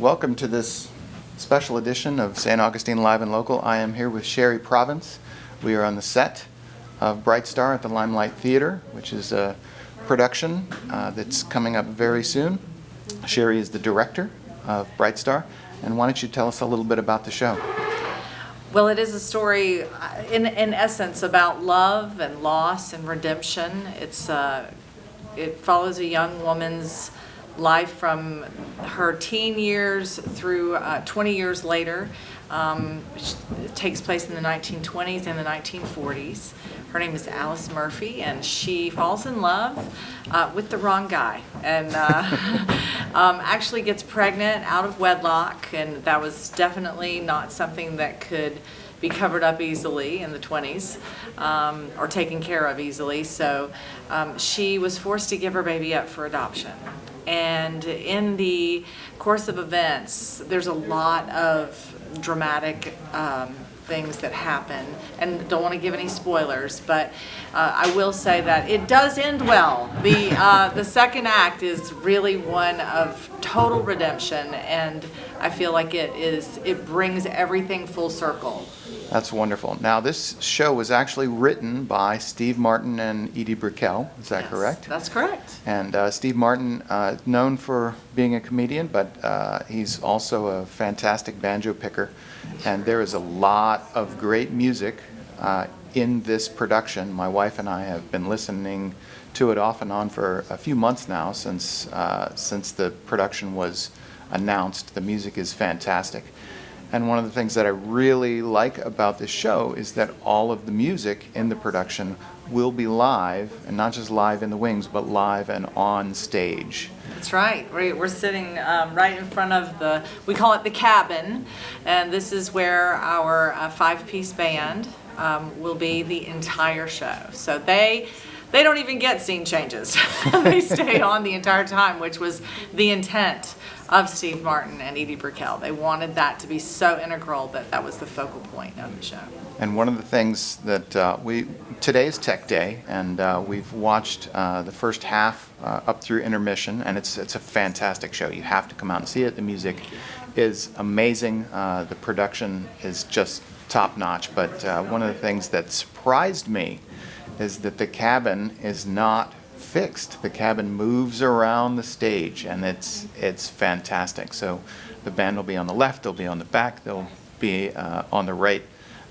Welcome to this special edition of St. Augustine Live and Local. I am here with Sherry Province. We are on the set of Bright Star at the Limelight Theatre, which is a production that's coming up very soon. Sherry is the director of Bright Star, and why don't you tell us a little bit about the show? Well, it is a story, in essence, about love and loss and redemption. It follows a young woman's life from her teen years through 20 years later. It takes place in the 1920s and the 1940s. Her name is Alice Murphy, and she falls in love with the wrong guy, and actually gets pregnant out of wedlock, and that was definitely not something that could be covered up easily in the 20s, or taken care of easily. So she was forced to give her baby up for adoption. And in the course of events, there's a lot of dramatic things that happen, and don't want to give any spoilers, but I will say that it does end well. The second act is really one of total redemption, and I feel like it brings everything full circle. That's wonderful. Now, this show was actually written by Steve Martin and Edie Brickell. Is that correct? That's correct. And Steve Martin, known for being a comedian, but he's also a fantastic banjo picker. And there is a lot of great music in this production. My wife and I have been listening to it off and on for a few months now since the production was announced. The music is fantastic. And one of the things that I really like about this show is that all of the music in the production will be live, and not just live in the wings, but live and on stage. That's right. We're sitting right in front of we call it the cabin, and this is where our five-piece band will be the entire show. So they don't even get scene changes. They stay on the entire time, which was the intent of Steve Martin and Edie Brickell. They wanted that to be so integral that was the focal point of the show. And one of the things that today's Tech Day, and we've watched the first half up through intermission, and it's a fantastic show. You have to come out and see it. The music is amazing. The production is just top-notch. But one of the things that surprised me is that the cabin is not fixed. The cabin moves around the stage, and it's fantastic. So the band will be on the left, they'll be on the back, they'll be on the right,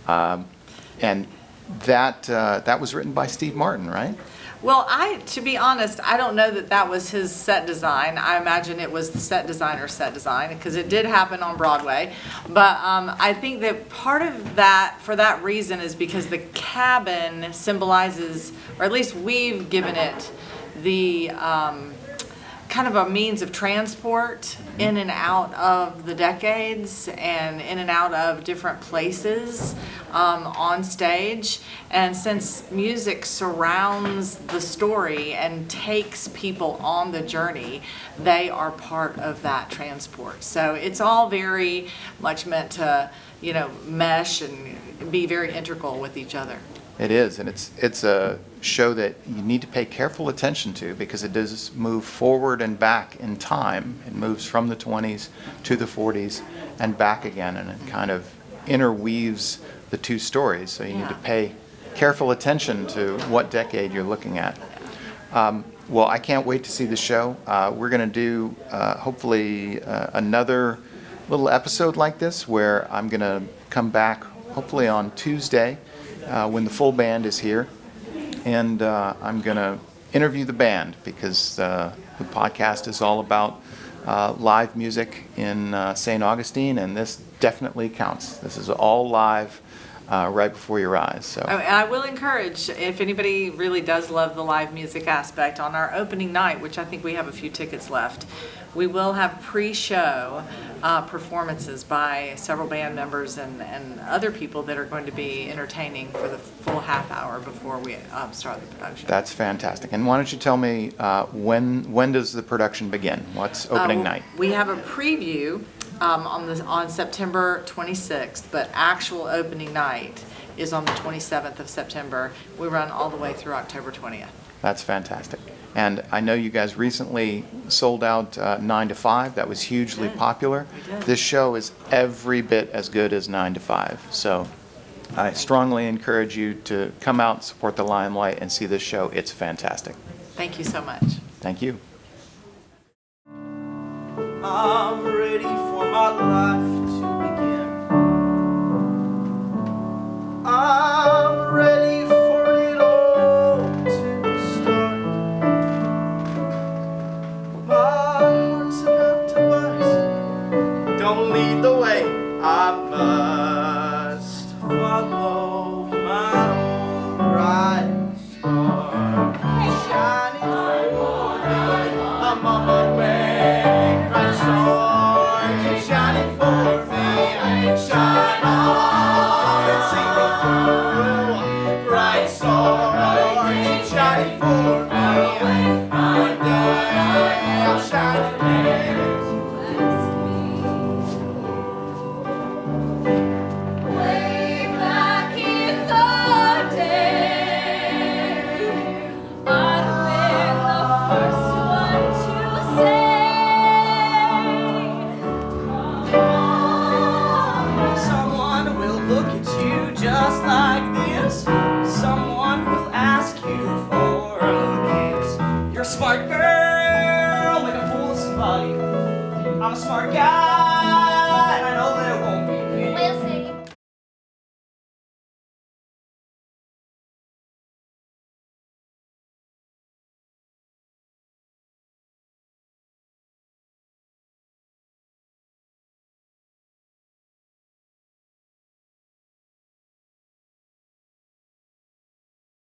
and that was written by Steve Martin, right? Well, to be honest, I don't know that was his set design. I imagine it was the set design, because it did happen on Broadway. But I think that part of that, for that reason, is because the cabin symbolizes, or at least we've given it, the kind of a means of transport in and out of the decades and in and out of different places on stage. And since music surrounds the story and takes people on the journey, they are part of that transport. So it's all very much meant to, mesh and be very integral with each other. It is, and it's a show that you need to pay careful attention to, because it does move forward and back in time. It moves from the 20s to the 40s and back again, and it kind of interweaves the two stories. So you need to pay careful attention to what decade you're looking at. Well, I can't wait to see the show. We're going to do hopefully another little episode like this, where I'm going to come back hopefully on Tuesday when the full band is here, and I'm going to interview the band, because the podcast is all about live music in St. Augustine, and this definitely counts. This is all live right before your eyes. So I will encourage, if anybody really does love the live music aspect, on our opening night, which I think we have a few tickets left, we will have pre-show performances by several band members and other people that are going to be entertaining for the full half hour before we start the production. That's fantastic. And why don't you tell me when does the production begin? What's opening night? We have a preview on September 26th, but actual opening night is on the 27th of September. We run all the way through October 20th. That's fantastic. And I know you guys recently sold out 9 to 5. That was hugely popular. We did. This show is every bit as good as 9 to 5. So I strongly encourage you to come out and support the Limelight and see this show. It's fantastic. Thank you so much. Thank you. I'm ready for my life to begin. I'm ready for it all to start. My heart's about to burst. Don't lead the way, I must follow my own bright star. Shining for me, I'm on my way. Bright star, keep shining for me. Shine on and see me through. Bright star, keep shining for me. One day I'll shine for me. Way back in the day, I'd been the first one to say, Someone will look at you just like this. Someone will ask you for a kiss. You're a smart girl, make a fool of somebody. I'm a smart guy, and I know that it